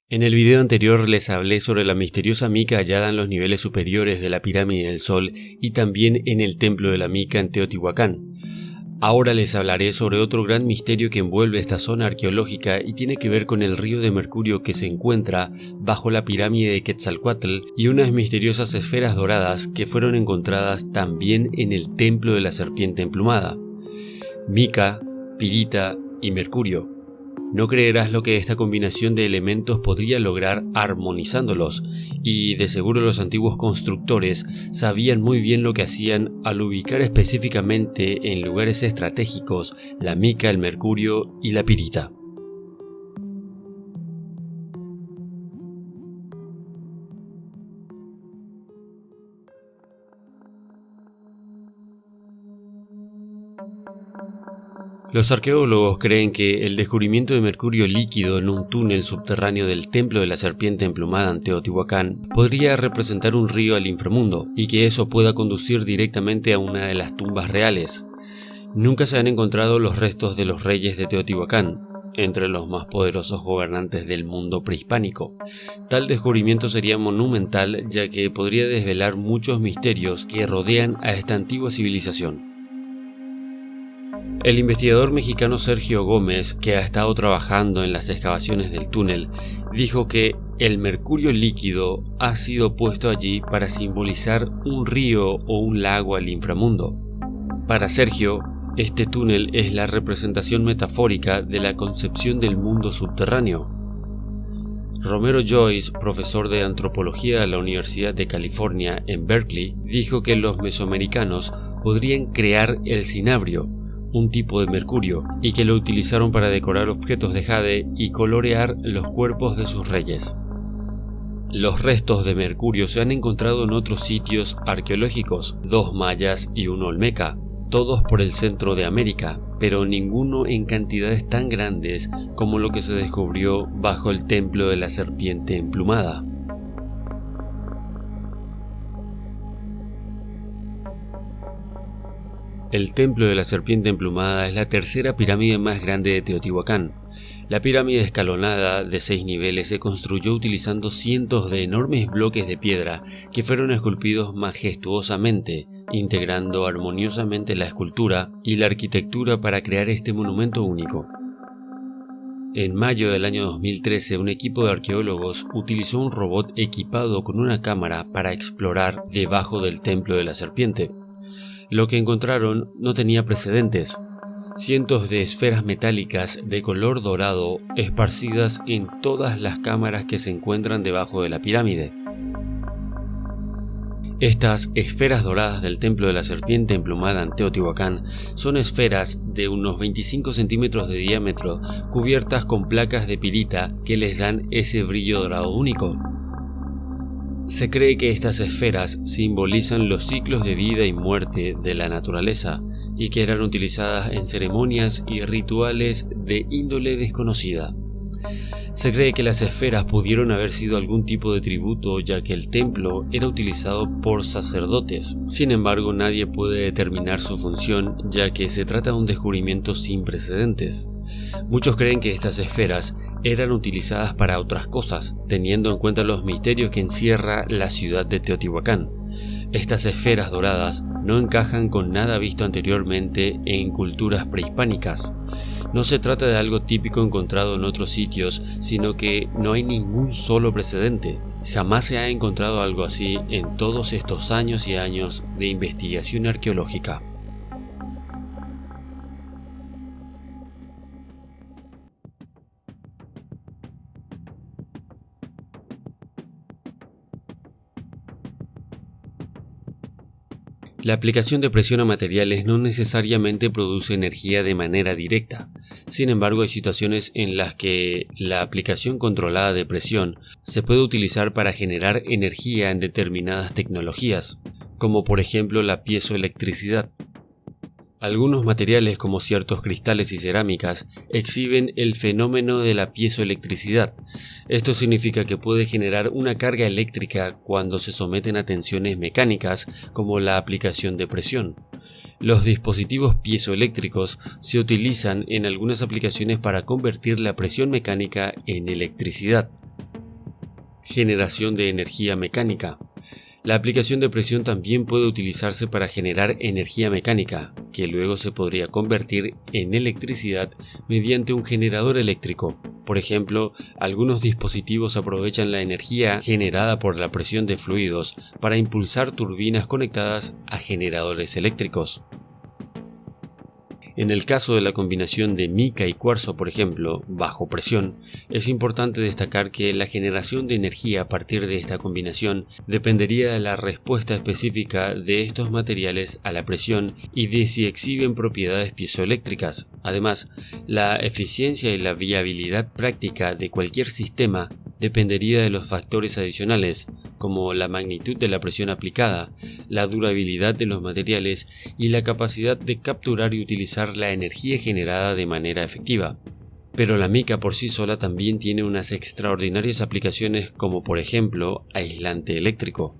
En el video anterior les hablé sobre la misteriosa mica hallada en los niveles superiores de la pirámide del Sol y también en el templo de la Mica en Teotihuacán. Ahora les hablaré sobre otro gran misterio que envuelve esta zona arqueológica y tiene que ver con el río de mercurio que se encuentra bajo la pirámide de Quetzalcóatl y unas misteriosas esferas doradas que fueron encontradas también en el templo de la serpiente emplumada. Mica, pirita y mercurio. No creerás lo que esta combinación de elementos podría lograr armonizándolos, y de seguro los antiguos constructores sabían muy bien lo que hacían al ubicar específicamente en lugares estratégicos la mica, el mercurio y la pirita. Los arqueólogos creen que el descubrimiento de mercurio líquido en un túnel subterráneo del templo de la serpiente emplumada en Teotihuacán podría representar un río al inframundo y que eso pueda conducir directamente a una de las tumbas reales. Nunca se han encontrado los restos de los reyes de Teotihuacán, entre los más poderosos gobernantes del mundo prehispánico. Tal descubrimiento sería monumental, ya que podría desvelar muchos misterios que rodean a esta antigua civilización. El investigador mexicano Sergio Gómez, que ha estado trabajando en las excavaciones del túnel, dijo que el mercurio líquido ha sido puesto allí para simbolizar un río o un lago al inframundo. Para Sergio, este túnel es la representación metafórica de la concepción del mundo subterráneo. Romero Joyce, profesor de antropología de la Universidad de California en Berkeley, dijo que los mesoamericanos podrían crear el cinabrio, un tipo de mercurio, y que lo utilizaron para decorar objetos de jade y colorear los cuerpos de sus reyes. Los restos de mercurio se han encontrado en otros sitios arqueológicos, 2 mayas y 1 olmeca, todos por el centro de América, pero ninguno en cantidades tan grandes como lo que se descubrió bajo el templo de la serpiente emplumada. El templo de la serpiente emplumada es la tercera pirámide más grande de Teotihuacán. La pirámide escalonada de 6 niveles se construyó utilizando cientos de enormes bloques de piedra que fueron esculpidos majestuosamente, integrando armoniosamente la escultura y la arquitectura para crear este monumento único. En mayo del año 2013, un equipo de arqueólogos utilizó un robot equipado con una cámara para explorar debajo del templo de la serpiente. Lo que encontraron no tenía precedentes. Cientos de esferas metálicas de color dorado esparcidas en todas las cámaras que se encuentran debajo de la pirámide. Estas esferas doradas del templo de la serpiente emplumada en Teotihuacán son esferas de unos 25 centímetros de diámetro cubiertas con placas de pirita que les dan ese brillo dorado único. Se cree que estas esferas simbolizan los ciclos de vida y muerte de la naturaleza y que eran utilizadas en ceremonias y rituales de índole desconocida. Se cree que las esferas pudieron haber sido algún tipo de tributo, ya que el templo era utilizado por sacerdotes. Sin embargo, nadie puede determinar su función, ya que se trata de un descubrimiento sin precedentes. Muchos creen que estas esferas eran utilizadas para otras cosas, teniendo en cuenta los misterios que encierra la ciudad de Teotihuacán. Estas esferas doradas no encajan con nada visto anteriormente en culturas prehispánicas. No se trata de algo típico encontrado en otros sitios, sino que no hay ningún solo precedente. Jamás se ha encontrado algo así en todos estos años y años de investigación arqueológica. La aplicación de presión a materiales no necesariamente produce energía de manera directa. Sin embargo, hay situaciones en las que la aplicación controlada de presión se puede utilizar para generar energía en determinadas tecnologías, como por ejemplo la piezoelectricidad. Algunos materiales, como ciertos cristales y cerámicas, exhiben el fenómeno de la piezoelectricidad. Esto significa que puede generar una carga eléctrica cuando se someten a tensiones mecánicas, como la aplicación de presión. Los dispositivos piezoeléctricos se utilizan en algunas aplicaciones para convertir la presión mecánica en electricidad. Generación de energía mecánica. La aplicación de presión también puede utilizarse para generar energía mecánica, que luego se podría convertir en electricidad mediante un generador eléctrico. Por ejemplo, algunos dispositivos aprovechan la energía generada por la presión de fluidos para impulsar turbinas conectadas a generadores eléctricos. En el caso de la combinación de mica y cuarzo, por ejemplo, bajo presión, es importante destacar que la generación de energía a partir de esta combinación dependería de la respuesta específica de estos materiales a la presión y de si exhiben propiedades piezoeléctricas. Además, la eficiencia y la viabilidad práctica de cualquier sistema dependería de los factores adicionales, como la magnitud de la presión aplicada, la durabilidad de los materiales y la capacidad de capturar y utilizar la energía generada de manera efectiva. Pero la mica por sí sola también tiene unas extraordinarias aplicaciones como por ejemplo aislante eléctrico.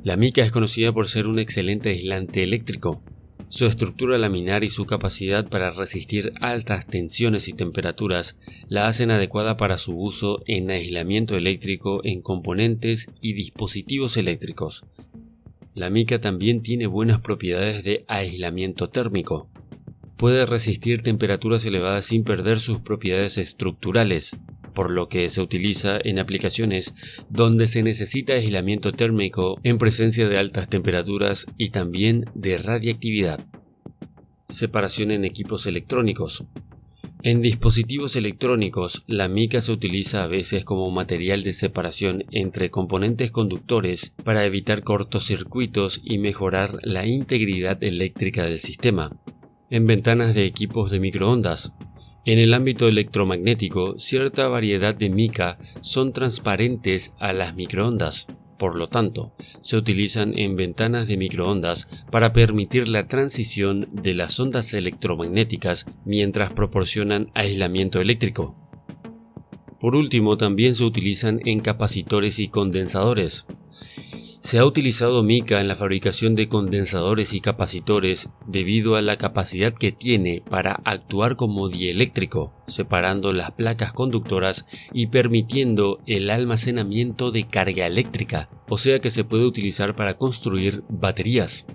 La mica es conocida por ser un excelente aislante eléctrico. Su estructura laminar y su capacidad para resistir altas tensiones y temperaturas la hacen adecuada para su uso en aislamiento eléctrico en componentes y dispositivos eléctricos. La mica también tiene buenas propiedades de aislamiento térmico. Puede resistir temperaturas elevadas sin perder sus propiedades estructurales, por lo que se utiliza en aplicaciones donde se necesita aislamiento térmico en presencia de altas temperaturas y también de radiactividad. Separación en equipos electrónicos. En dispositivos electrónicos, la mica se utiliza a veces como material de separación entre componentes conductores para evitar cortocircuitos y mejorar la integridad eléctrica del sistema. En ventanas de equipos de microondas. En el ámbito electromagnético, cierta variedad de mica son transparentes a las microondas. Por lo tanto, se utilizan en ventanas de microondas para permitir la transición de las ondas electromagnéticas mientras proporcionan aislamiento eléctrico. Por último, también se utilizan en capacitores y condensadores. Se ha utilizado mica en la fabricación de condensadores y capacitores debido a la capacidad que tiene para actuar como dieléctrico, separando las placas conductoras y permitiendo el almacenamiento de carga eléctrica, o sea que se puede utilizar para construir baterías.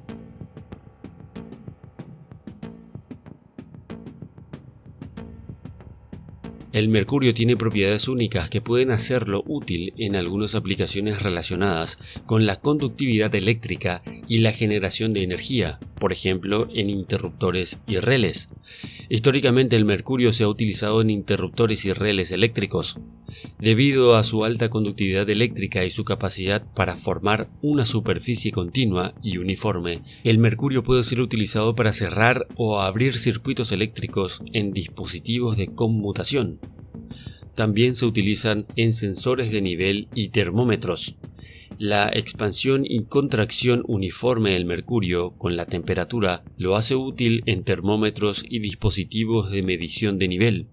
El mercurio tiene propiedades únicas que pueden hacerlo útil en algunas aplicaciones relacionadas con la conductividad eléctrica y la generación de energía, por ejemplo en interruptores y relés. Históricamente el mercurio se ha utilizado en interruptores y relés eléctricos. Debido a su alta conductividad eléctrica y su capacidad para formar una superficie continua y uniforme, el mercurio puede ser utilizado para cerrar o abrir circuitos eléctricos en dispositivos de conmutación. También se utilizan en sensores de nivel y termómetros. La expansión y contracción uniforme del mercurio con la temperatura lo hace útil en termómetros y dispositivos de medición de nivel.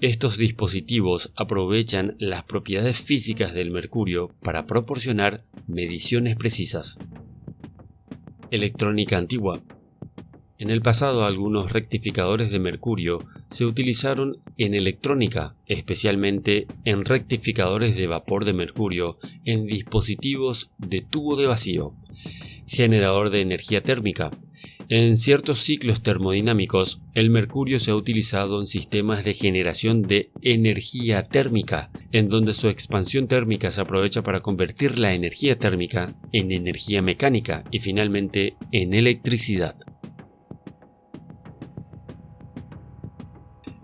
Estos dispositivos aprovechan las propiedades físicas del mercurio para proporcionar mediciones precisas. Electrónica antigua. En el pasado, algunos rectificadores de mercurio se utilizaron en electrónica, especialmente en rectificadores de vapor de mercurio en dispositivos de tubo de vacío. Generador de energía térmica. En ciertos ciclos termodinámicos, el mercurio se ha utilizado en sistemas de generación de energía térmica, en donde su expansión térmica se aprovecha para convertir la energía térmica en energía mecánica y finalmente en electricidad.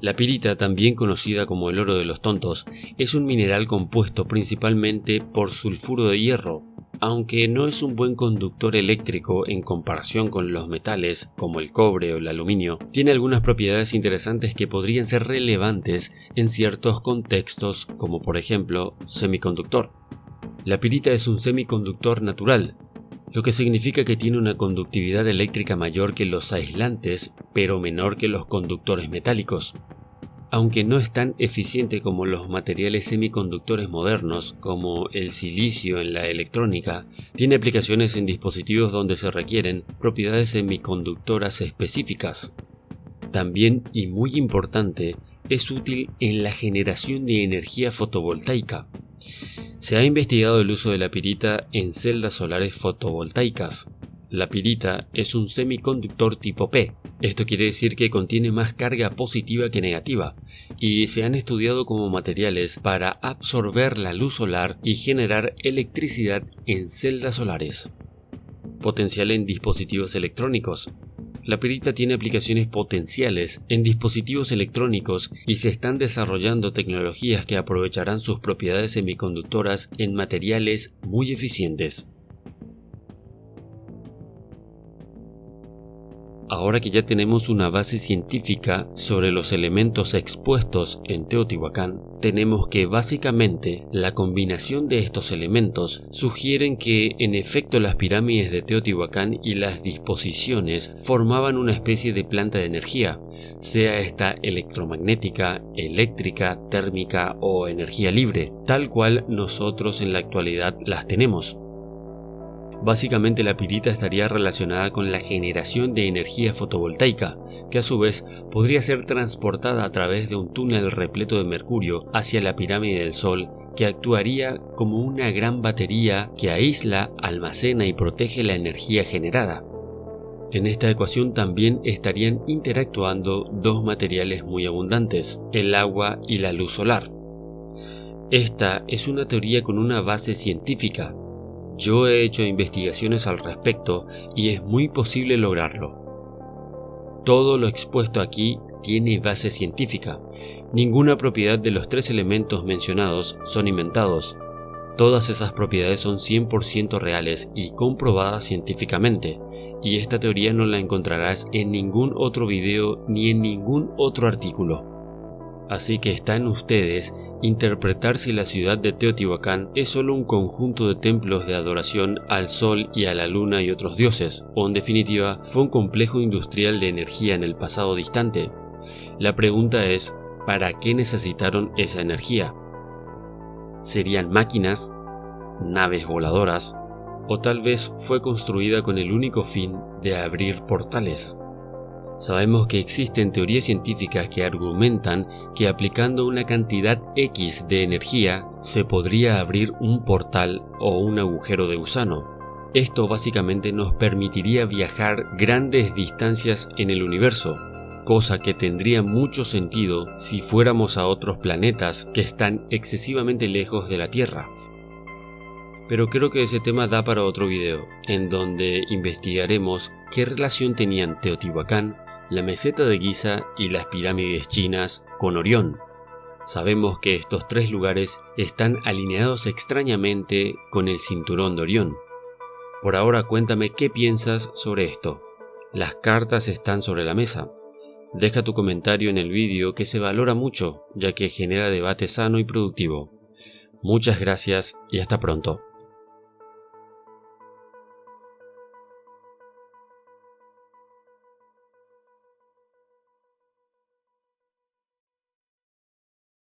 La pirita, también conocida como el oro de los tontos, es un mineral compuesto principalmente por sulfuro de hierro. Aunque no es un buen conductor eléctrico en comparación con los metales como el cobre o el aluminio, tiene algunas propiedades interesantes que podrían ser relevantes en ciertos contextos, como por ejemplo semiconductor. La pirita es un semiconductor natural, lo que significa que tiene una conductividad eléctrica mayor que los aislantes, pero menor que los conductores metálicos. Aunque no es tan eficiente como los materiales semiconductores modernos, como el silicio en la electrónica, tiene aplicaciones en dispositivos donde se requieren propiedades semiconductoras específicas. También, y muy importante, es útil en la generación de energía fotovoltaica. Se ha investigado el uso de la pirita en celdas solares fotovoltaicas. La pirita es un semiconductor tipo P. Esto quiere decir que contiene más carga positiva que negativa, y se han estudiado como materiales para absorber la luz solar y generar electricidad en celdas solares. Potencial en dispositivos electrónicos. La pirita tiene aplicaciones potenciales en dispositivos electrónicos y se están desarrollando tecnologías que aprovecharán sus propiedades semiconductoras en materiales muy eficientes. Ahora que ya tenemos una base científica sobre los elementos expuestos en Teotihuacán, tenemos que básicamente la combinación de estos elementos sugieren que en efecto las pirámides de Teotihuacán y las disposiciones formaban una especie de planta de energía, sea esta electromagnética, eléctrica, térmica o energía libre, tal cual nosotros en la actualidad las tenemos. Básicamente la pirita estaría relacionada con la generación de energía fotovoltaica, que a su vez podría ser transportada a través de un túnel repleto de mercurio hacia la pirámide del Sol, que actuaría como una gran batería que aísla, almacena y protege la energía generada. En esta ecuación también estarían interactuando dos materiales muy abundantes, el agua y la luz solar. Esta es una teoría con una base científica. Yo he hecho investigaciones al respecto y es muy posible lograrlo. Todo lo expuesto aquí tiene base científica. Ninguna propiedad de los tres elementos mencionados son inventados. Todas esas propiedades son 100% reales y comprobadas científicamente, y esta teoría no la encontrarás en ningún otro video ni en ningún otro artículo. Así que está en ustedes interpretar si la ciudad de Teotihuacán es solo un conjunto de templos de adoración al sol y a la luna y otros dioses, o en definitiva fue un complejo industrial de energía en el pasado distante. La pregunta es, ¿para qué necesitaron esa energía? ¿Serían máquinas, naves voladoras, o tal vez fue construida con el único fin de abrir portales? Sabemos que existen teorías científicas que argumentan que aplicando una cantidad X de energía se podría abrir un portal o un agujero de gusano. Esto básicamente nos permitiría viajar grandes distancias en el universo, cosa que tendría mucho sentido si fuéramos a otros planetas que están excesivamente lejos de la Tierra. Pero creo que ese tema da para otro video, en donde investigaremos qué relación tenían Teotihuacán, la meseta de Giza y las pirámides chinas con Orión. Sabemos que estos tres lugares están alineados extrañamente con el cinturón de Orión. Por ahora cuéntame qué piensas sobre esto. Las cartas están sobre la mesa. Deja tu comentario en el vídeo que se valora mucho, ya que genera debate sano y productivo. Muchas gracias y hasta pronto.